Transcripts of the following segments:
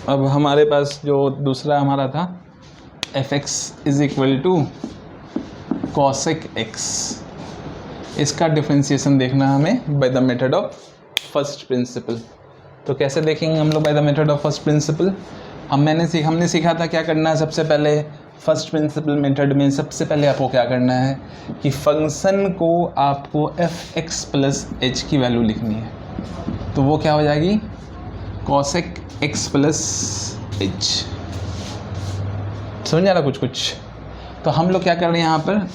अब हमारे पास जो दूसरा हमारा था fx is equal to cosec x, इसका डिफ्रेंसिएशन देखना हमें by the method of first principle. तो कैसे देखेंगे हम लोग by the method of first principle? हमने सीखा था क्या करना है। सबसे पहले फर्स्ट प्रिंसिपल मेथड में सबसे पहले आपको क्या करना है कि फंक्शन को आपको fx प्लस h की वैल्यू लिखनी है। तो वो क्या हो जाएगी कॉसेक x प्लस h। समझ आ रहा कुछ? तो हम लोग क्या कर रहे हैं यहाँ पर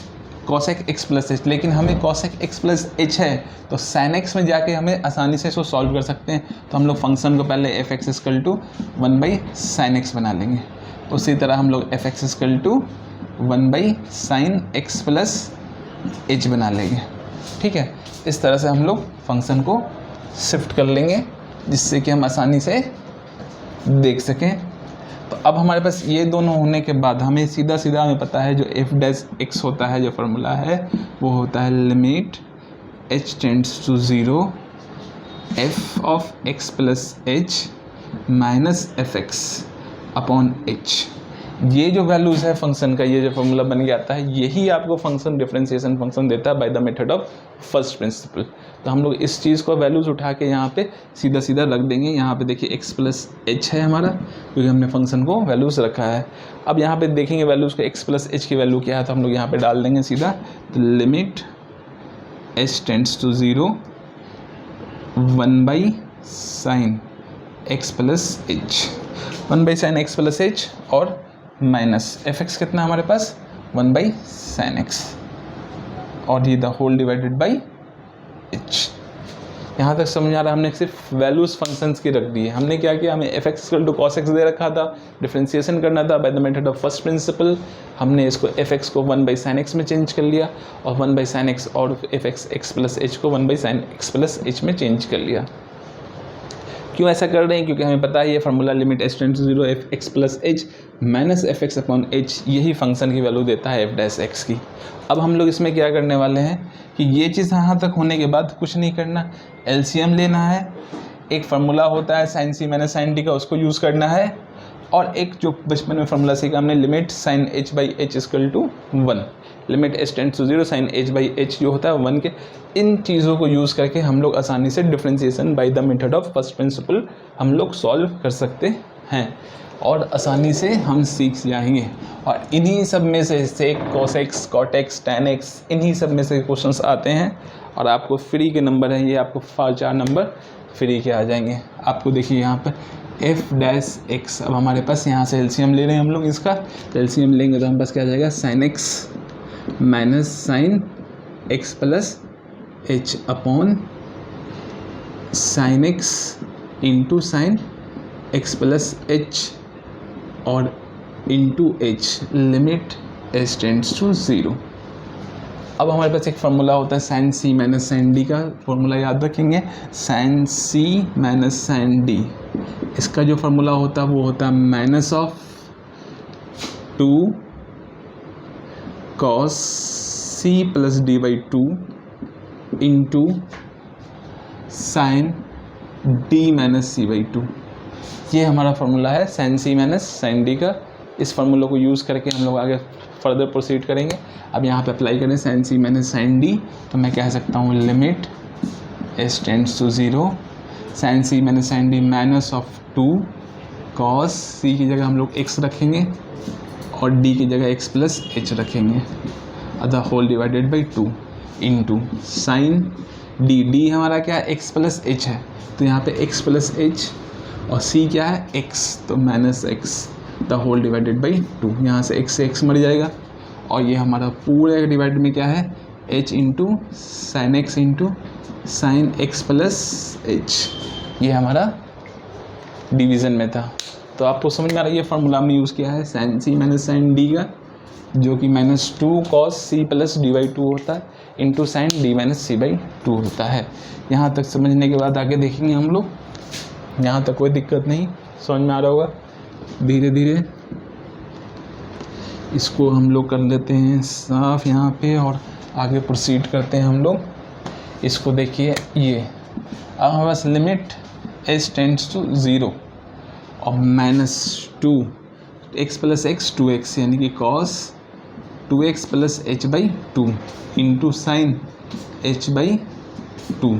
कॉसेक x प्लस एच, लेकिन हमें कॉसेक x प्लस एच है तो साइन x में जाके हमें आसानी से इसको सॉल्व कर सकते हैं। तो हम लोग फंक्शन को पहले F x equal to 1/sin x बना लेंगे। उसी तरह हम लोग F x equal to 1/sin x plus H बना लेंगे। ठीक है, इस तरह से हम लोग फंक्शन को शिफ्ट कर लेंगे जिससे कि हम आसानी से देख सकें। तो अब हमारे पास ये दोनों होने के बाद हमें सीधा हमें पता है जो एफ डैश एक्स होता है, जो फार्मूला है वो होता है limit h tends to 0 f of x plus H minus F x upon H. ये जो वैल्यूज़ है फंक्शन का, ये जो फार्मूला बन के आता है, यही आपको फंक्शन डिफरेंशिएशन फंक्शन देता है bye the method of first principle. तो हम लोग इस चीज़ को वैल्यूज़ उठा के यहाँ पे सीधा रख देंगे। यहाँ पे देखिए x प्लस एच है हमारा, क्योंकि हमने फंक्शन को वैल्यूज़ रखा है। अब यहाँ पे देखेंगे वैल्यूज़ को x प्लस एच की वैल्यू क्या है, तो हम लोग यहाँ पर डाल देंगे सीधा। तो limit h tends to 0 1/sin x plus H, 1/sin x plus H और माइनस एफ एक्स कितना हमारे पास 1/sin x और ये the whole divided by h। यहाँ तक समझ आ रहा है? हमने सिर्फ वैल्यूज फंक्शंस की रख दी है। हमने क्या किया, हमें f x equal to cos x दे रखा था, डिफरेंशिएशन करना था by the method of first principle. हमने इसको एफ एक्स को 1/sin x में चेंज कर लिया और 1/sin x और F x x plus H को 1/sin x प्लस एच में चेंज कर लिया। क्यों ऐसा कर रहे हैं? क्योंकि हमें पता है ये formula limit h tends to 0 F x plus H minus F x upon H, यही फंक्शन की वैल्यू देता है एफ डैश एक्स की। अब हम लोग इसमें क्या करने वाले हैं कि ये चीज़ यहाँ तक होने के बाद कुछ नहीं करना, एलसीएम लेना है। एक फार्मूला होता है साइन सी माइनस साइन डी का, उसको यूज़ करना है। और एक जो बचपन में फार्मूला सीखा हमने, limit sine H by H equal to 1, limit H tends to 0 sine H by H जो होता है 1 के। इन चीज़ों को यूज़ करके हम लोग आसानी से differentiation bye the method of first principal हम लोग सॉल्व कर सकते हैं और आसानी से हम सीख जाएंगे। और इन्हीं सब में से सेक, कोसेक्स, कॉटेक्स, टैन एक्स, इन्हीं सब में से क्वेश्चंस आते हैं और आपको फ्री के नंबर हैं ये, आपको 4 नंबर फ्री के आ जाएंगे। आपको देखिए यहाँ पर एफ डैश एक्स, अब हमारे पास यहाँ से एलसीएम ले रहे हैं हम लोग इसका। तो एलसीएम लेंगे तो हमारे पास क्या आ जाएगा, sine x minus sine x plus h upon sine x into sine x plus H और into h, limit H tends to 0। अब हमारे पास एक फार्मूला होता है साइन सी माइनस साइन डी का, फार्मूला याद रखेंगे, साइन सी माइनस साइन डी। इसका जो फार्मूला होता है वो होता है minus of 2 cos C plus D by 2 into sine D minus C by 2। ये हमारा फार्मूला है साइन सी माइनस साइन डी का। इस फार्मूला को यूज़ करके हम लोग आगे फर्दर प्रोसीड करेंगे। अब यहाँ पे अप्लाई करें साइन सी माइनस साइन डी, तो मैं कह सकता हूँ limit H tends to 0 sine C minus sine D minus of 2 cos c की जगह हम लोग x रखेंगे और d की जगह x प्लस एच रखेंगे, the whole divided by 2 into sine D हमारा क्या है x प्लस एच है, तो यहाँ पे x प्लस एच और c क्या है x, तो minus X the whole divided by 2। यहाँ से x मर जाएगा और ये हमारा पूरे डिवाइड में क्या है h into sine x into sine x plus H, ये हमारा डिवीज़न में था। तो आपको समझ में आ रहा है ये फार्मूला हमने यूज़ किया है साइन सी माइनस साइन डी का, जो कि -2 cos C plus D by 2 होता है into sine D minus C by 2 होता है। यहाँ तक समझने के बाद आगे देखेंगे हम लोग, यहाँ तक कोई दिक्कत नहीं, समझ में आ रहा होगा। धीरे धीरे इसको हम लोग कर लेते हैं साफ यहाँ पे और आगे प्रोसीड करते हैं हम लोग। इसको देखिए, ये अब हमारे पास लिमिट एच टेंड्स टू 0 और -2 एक्स प्लस एक्स 2x यानी कि cos 2x plus h by 2 into sign h by 2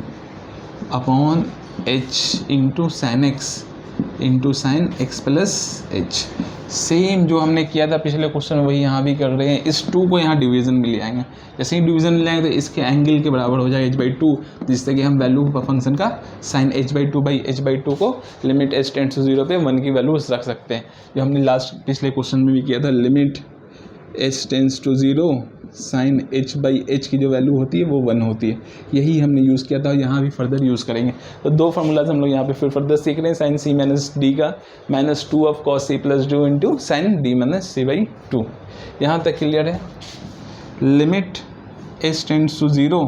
upon h into sine x into sine x plus H. Same जो हमने किया था पिछले क्वेश्चन में वही यहाँ भी कर रहे हैं। इस 2 को यहाँ डिवीज़न में ले आएंगे, जैसे ही डिवीज़न में ले आएंगे तो इसके एंगल के बराबर हो जाएगा h बाई 2, जिससे कि हम वैल्यू फंक्शन का sine h by 2 by h by 2 को लिमिट h टेंड्स टू 0 पे 1 की वैल्यू रख सकते हैं, जो हमने लास्ट पिछले क्वेश्चन में भी किया था। Limit h tends to 0 sine h by h की जो वैल्यू होती है वो 1 होती है। यही हमने यूज़ किया था, यहाँ भी फर्दर यूज़ करेंगे। तो 2 फार्मूलाज हम लोग यहाँ पे फिर फर्दर सीख रहे हैं। साइन c माइनस डी का -2 of cos c plus 2 into sine D minus c by 2। यहाँ तक क्लियर है। Limit h tends to 0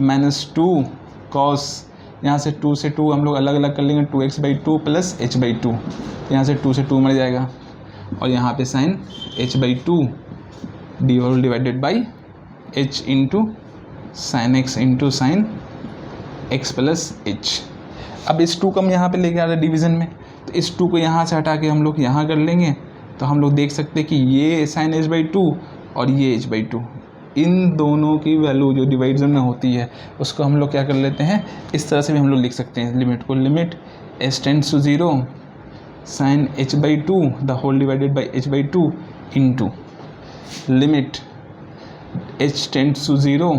-2 cos, यहाँ से 2 से 2 हम लोग अलग अलग कर लेंगे, 2x by 2 plus h by 2, यहाँ से 2 से 2 मर जाएगा, और यहाँ पे sine h by 2 D whole divided by h into sine x into sine x plus H. अब इस 2 को हम यहाँ पे लेके आ रहे हैं डिवीज़न में, तो इस 2 को यहाँ से हटा के हम लोग यहाँ कर लेंगे, तो हम लोग देख सकते हैं कि ये साइन h बाई 2 और ये h बाई 2, इन दोनों की वैल्यू जो डिवाइजन में होती है उसको हम लोग क्या कर लेते हैं, इस तरह से भी हम लोग लिख सकते हैं लिमिट को। Limit h tends to 0 sine h by 2 the whole divided by h by 2 into limit h tends to 0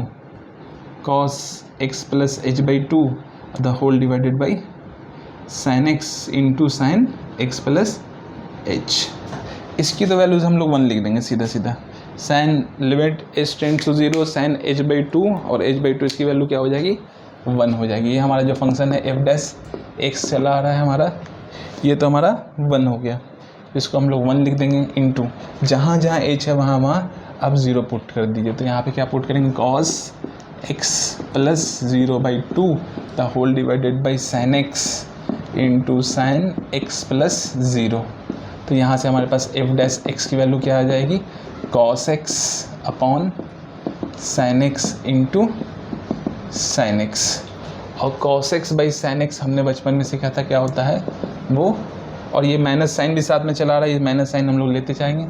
cos x plus h by 2 the whole divided by sine x into sine x plus h। इसकी तो values हम लोग 1 लिख देंगे सीधा सीधा। Sine limit h tends to 0 sine h by 2 और h by 2 इसकी वैल्यू क्या हो जाएगी, 1 हो जाएगी। ये हमारा जो फंक्शन है f डैश x चला आ रहा है हमारा, ये तो हमारा 1 हो गया। इसको हम लोग 1 लिख देंगे इंटू जहाँ जहाँ h है वहाँ वहाँ आप 0 पुट कर दीजिए। तो यहाँ पे क्या पुट करेंगे, cos x plus 0 by 2 the whole divided by sine x into sine x plus 0। तो यहाँ से हमारे पास f डैश x की वैल्यू क्या आ जाएगी, cos x upon sine x into sine x। और cos x by sine x हमने बचपन में सीखा था क्या होता है वो, और ये माइनस साइन भी साथ में चला रहा है, ये माइनस साइन हम लोग लेते जाएंगे,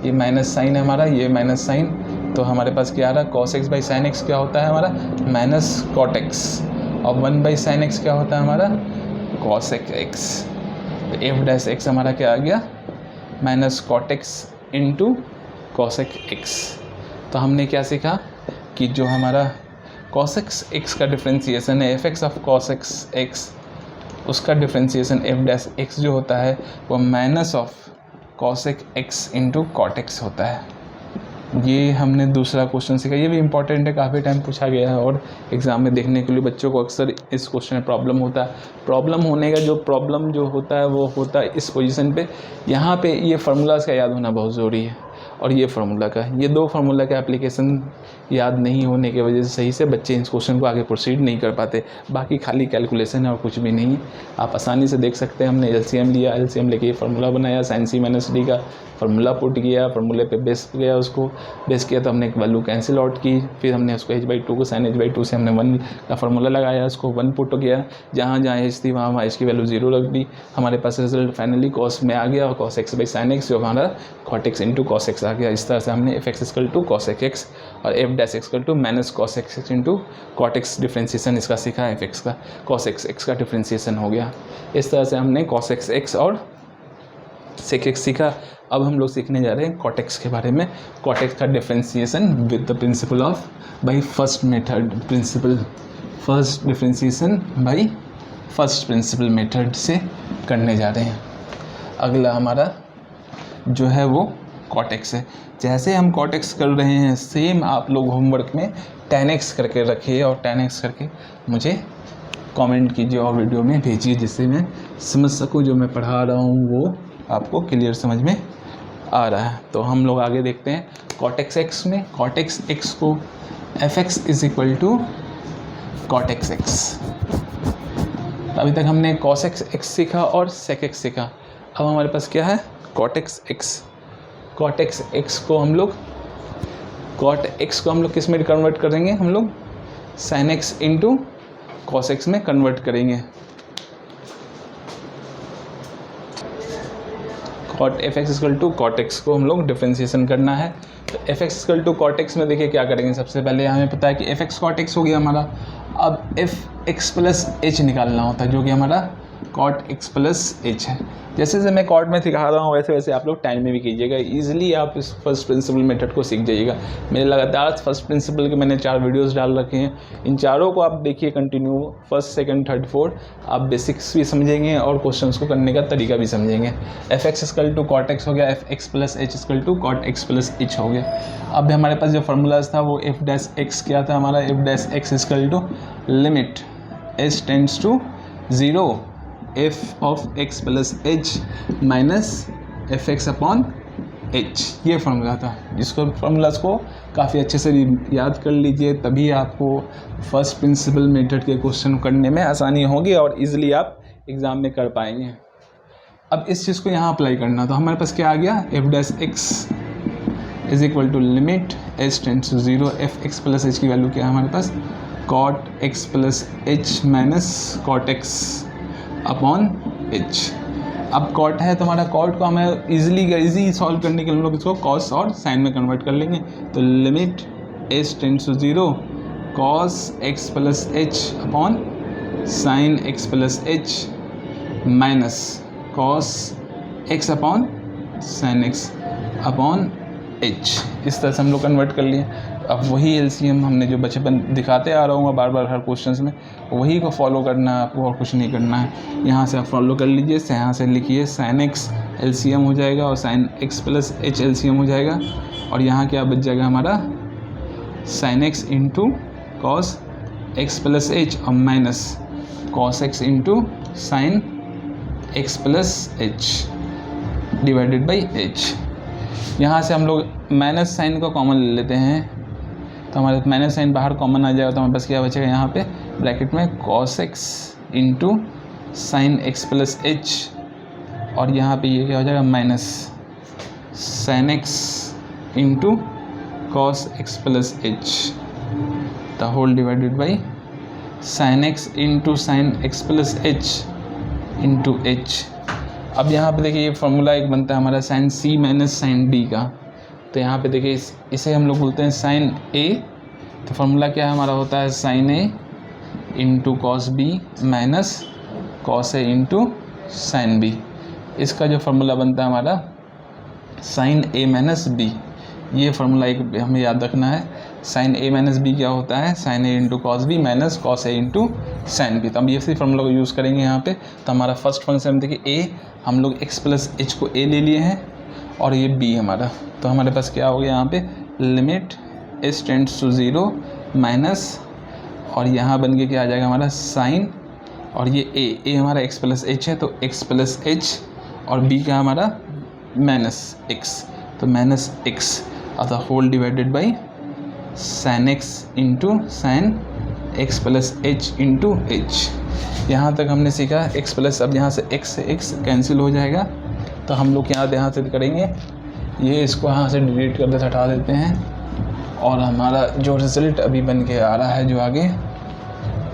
ये माइनस साइन है हमारा, ये माइनस साइन, तो हमारे पास क्या आ रहा है, cos x by sine x क्या होता है हमारा माइनस cot x, और 1 बाई साइन x क्या होता है हमारा cos x। तो f डैश x हमारा क्या आ गया, minus cot x into cos x। तो हमने क्या सीखा कि जो हमारा cos x का डिफ्रेंसीसन है f ऑफ cos x, उसका डिफ्रेंसीसन f डैश x जो होता है वो minus of cos x into cot x होता है। ये हमने दूसरा क्वेश्चन सीखा, ये भी इंपॉर्टेंट है, काफ़ी टाइम पूछा गया है और एग्ज़ाम में देखने के लिए बच्चों को अक्सर इस क्वेश्चन में प्रॉब्लम होता है। प्रॉब्लम होने का जो प्रॉब्लम जो होता है वो होता है इस पोजीशन पे, यहाँ पे ये फार्मूलाज का याद होना बहुत ज़रूरी है, और ये फार्मूला का, ये 2 फार्मूला का एप्लीकेशन याद नहीं होने की वजह से सही से बच्चे इस क्वेश्चन को आगे प्रोसीड नहीं कर पाते। बाकी खाली कैलकुलेशन है और कुछ भी नहीं है। आप आसानी से देख सकते हैं, हमने एलसीएम लिया, एलसीएम लेके ये फार्मूला बनाया, साइन सी माइनस डी का फार्मूला पुट किया, फार्मूले पे बेस गया, उसको बेस किया तो हमने एक वैल्यू कैंसिल आउट की, फिर हमने उसको h बाई 2 को साइन h बाई 2 से हमने 1 का फार्मूला लगाया, उसको 1 पुट किया, जहाँ जहाँ h थी वहाँ h की वैल्यू 0 रख दी, हमारे पास रिजल्ट फाइनली cos में आ गया, और cos x by sine x जो हमारा cot x into cos x आ गया। इस तरह से हमने f x equal to cos x और f dash equal to minus cos x into cot x differentiation इसका सीखा, f x का cos x का डिफ्रेंसीसन हो गया। इस तरह से हमने cos x और sec x सीखा। अब हम लोग सीखने जा रहे हैं cot x के बारे में। cot x का differentiation with the principle of by first method, first differentiation by first principle method से करने जा रहे हैं। अगला हमारा जो है वो cot x है। जैसे हम cot x कर रहे हैं सेम आप लोग होमवर्क में tan x करके रखिए, और tan x करके मुझे कमेंट कीजिए और वीडियो में भेजिए, जिससे मैं समझ सकूं जो मैं पढ़ा रहा हूं वो आपको क्लियर समझ में आ रहा है। तो हम लोग आगे देखते हैं cot x में। cot x को f(x) is equal to cot x। अभी तक हमने cos x सीखा और sec x सीखा। अब हमारे पास क्या है cot x। cot x को हम लोग किस में कन्वर्ट करेंगे, हम लोग sin x into cos x में कन्वर्ट करेंगे। Cot f x equal to cot x को हम लोग डिफ्रेंशिएशन करना है। तो f x equal to cot x में देखिए क्या करेंगे, सबसे पहले हमें पता है कि एफ एक्स कॉट एक्स हो गया हमारा। अब एफ एक्स प्लस एच निकालना होता है जो कि हमारा कॉट एक्स प्लस एच है। जैसे जैसे मैं कॉट में सिखा रहा हूँ वैसे वैसे आप लोग टाइम में भी कीजिएगा, ईजिली आप इस फर्स्ट प्रिंसिपल मेथड को सीख जाइएगा। मेरे लगातार फर्स्ट प्रिंसिपल के मैंने 4 वीडियोस डाल रखे हैं, इन चारों को आप देखिए continue, first second third fourth, आप बेसिक्स भी समझेंगे और क्वेश्चंस को करने का तरीका भी समझेंगे। F x equal to cot x हो गया, f x plus h equal to cot x plus h हो गया। अब हमारे पास जो फार्मूलाज था वो एफ डैश एक्स क्या था हमारा, f dash x equal to limit H tends to 0 f of x plus H minus F x upon H, ये फार्मूला था। जिसको फार्मूलाज को काफ़ी अच्छे से याद कर लीजिए, तभी आपको फर्स्ट प्रिंसिपल मेथड के क्वेश्चन करने में आसानी होगी और इजीली आप एग्ज़ाम में कर पाएंगे। अब इस चीज़ को यहाँ अप्लाई करना, तो हमारे पास क्या आ गया, f dash x is equal to limit H tends to 0 F x plus h की वैल्यू क्या है हमारे पास, cot x plus H minus cot x upon h. अब कॉट है तो हमारा कॉट को हमें इजी सॉल्व करने के लिए हम लोग इसको कॉस और साइन में कन्वर्ट कर लेंगे। तो limit H tends to 0 cos x plus h upon sine x plus H minus cos x upon sine x upon h. इस तरह से हम लोग कन्वर्ट कर लिए। अब वही एलसीएम हमने जो बचपन दिखाते आ रहा हूँ बार बार हर क्वेश्चंस में, वही को फॉलो करना है आपको और कुछ नहीं करना है। यहाँ से आप फॉलो कर लीजिए, यहाँ से लिखिए साइन एक्स एलसीएम हो जाएगा और sine x plus h LCM हो जाएगा, और यहाँ क्या बच जाएगा हमारा sine x into cos x plus H और minus cos x into sine x plus h divided by h. यहाँ से हम लोग माइनस साइन को कॉमन ले लेते हैं, तो हमारे माइनस साइन बाहर कॉमन आ जाएगा, तो हमारे पास क्या बचेगा यहाँ पे ब्रैकेट में cos x into sine x plus H, और यहाँ पे ये क्या हो जाएगा minus sine x into cos x plus h the whole divided by sine x into sine x plus h into h. अब यहाँ पे देखिए ये फार्मूला एक बनता है हमारा साइन सी माइनस साइन डी का, तो यहाँ पे देखिए इसे हम लोग बोलते हैं साइन ए। तो फार्मूला क्या हमारा होता है sine a into cos b minus cos a into sine b. इसका जो फार्मूला बनता है हमारा साइन ए माइनस बी, ये फार्मूला एक हमें याद रखना है। साइन ए माइनस बी क्या होता है, sine a into cos b minus cos a into sine b. तो हम ये इसी फार्मूला को यूज़ करेंगे यहाँ पे। तो हमारा फर्स्ट फंक्शन देखिए ए, हम लोग एक्स प्लस एच को ए ले लिए हैं और ये बी हमारा, तो हमारे पास क्या हो गया यहाँ पे limit H tends to 0 minus, और यहाँ बन के क्या आ जाएगा हमारा साइन, और ये ए हमारा एक्स प्लस एच है तो एक्स प्लस एच, और बी का हमारा माइनस एक्स, तो माइनस एक्स और the whole divided by sine x into sine x plus h into h. यहाँ तक हमने सीखा एक्स प्लस, अब यहाँ से एक्स कैंसिल हो जाएगा, तो हम लोग यहाँ से करेंगे ये, इसको यहाँ से डिलीट कर देते, हटा देते हैं, और हमारा जो रिज़ल्ट अभी बन के आ रहा है जो आगे,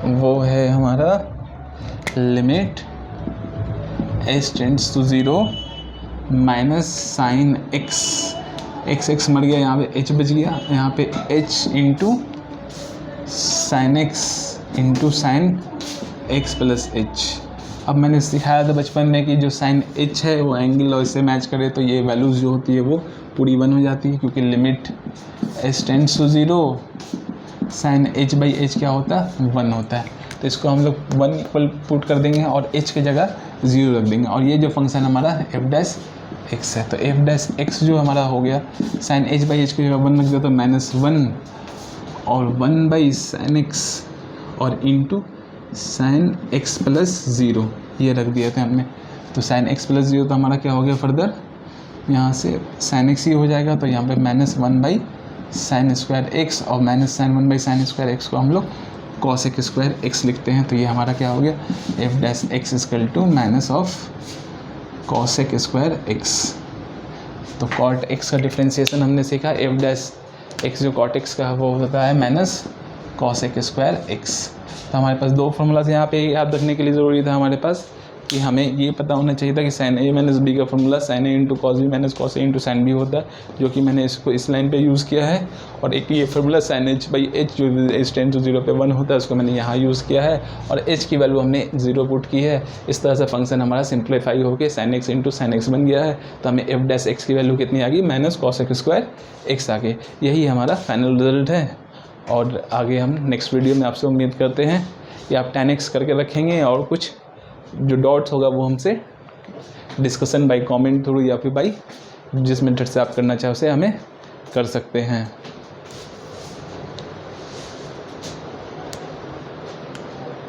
वो है हमारा limit H tends to 0 minus sine x मर गया, यहाँ पे एच बच गया, यहाँ पे h into sine x into sine x plus H. अब मैंने सिखाया था बचपन में कि जो साइन एच है वो एंगल और इससे मैच करे तो ये वैल्यूज़ जो होती है वो पूरी 1 हो जाती है, क्योंकि limit H tends to 0 sine H by h क्या होता है 1 होता है। तो इसको हम लोग 1 इक्वल पुट कर देंगे और एच की जगह 0 रख देंगे, और ये जो फंक्शन हमारा एफ डैश एक्स है, तो एफ डैश एक्स जो हमारा हो गया साइन एच बाई एच की जगह 1 रख दिया, तो -1 और 1 बाई साइन एक्स और इंटू साइन एक्स प्लस 0 ये रख दिया था हमने। तो साइन एक्स प्लस 0 तो हमारा क्या हो गया फर्दर, यहाँ से साइन एक्स ही हो जाएगा, तो यहाँ पे -1 बाई साइन स्क्वायर एक्स और minus sine 1 by sine square x को हम लोग कॉस एक स्क्वायर एक्स लिखते हैं। तो ये हमारा क्या हो गया f dash x equal to minus of cosec square x. तो कॉट एक्स का डिफ्रेंशिएशन हमने सीखा, एफ डैश एक्स जो कॉट एक्स का वो होता है minus cosec square x. तो हमारे पास 2 फॉर्मूलाज यहाँ पे याद रखने के लिए ज़रूरी था हमारे पास, कि हमें ये पता होना चाहिए था कि साइन ए माइनस बी का formula sine a into cos b minus cos a into sine b होता है, जो कि मैंने इसको इस लाइन पे यूज़ किया है। और एक ये formula sine h by H जो एच टेंड टू 0 पे 1 होता है, उसको मैंने यहाँ यूज़ किया है और एच की वैल्यू हमने 0 पुट की है। इस तरह से फंक्शन हमारा सिंप्लीफाई होकर sine x into sine x बन गया है। तो हमें एफ डैश एक्स की वैल्यू कितनी आ गई, minus cos x square x आ गई। यही हमारा फाइनल रिजल्ट है। और आगे हम नेक्स्ट वीडियो में आपसे उम्मीद करते हैं कि आप 10x करके रखेंगे और कुछ जो डॉट्स होगा वो हमसे डिस्कशन बाय कमेंट थ्रू या फिर बाय जिस मेथड से आप करना चाहे उसे हमें कर सकते हैं।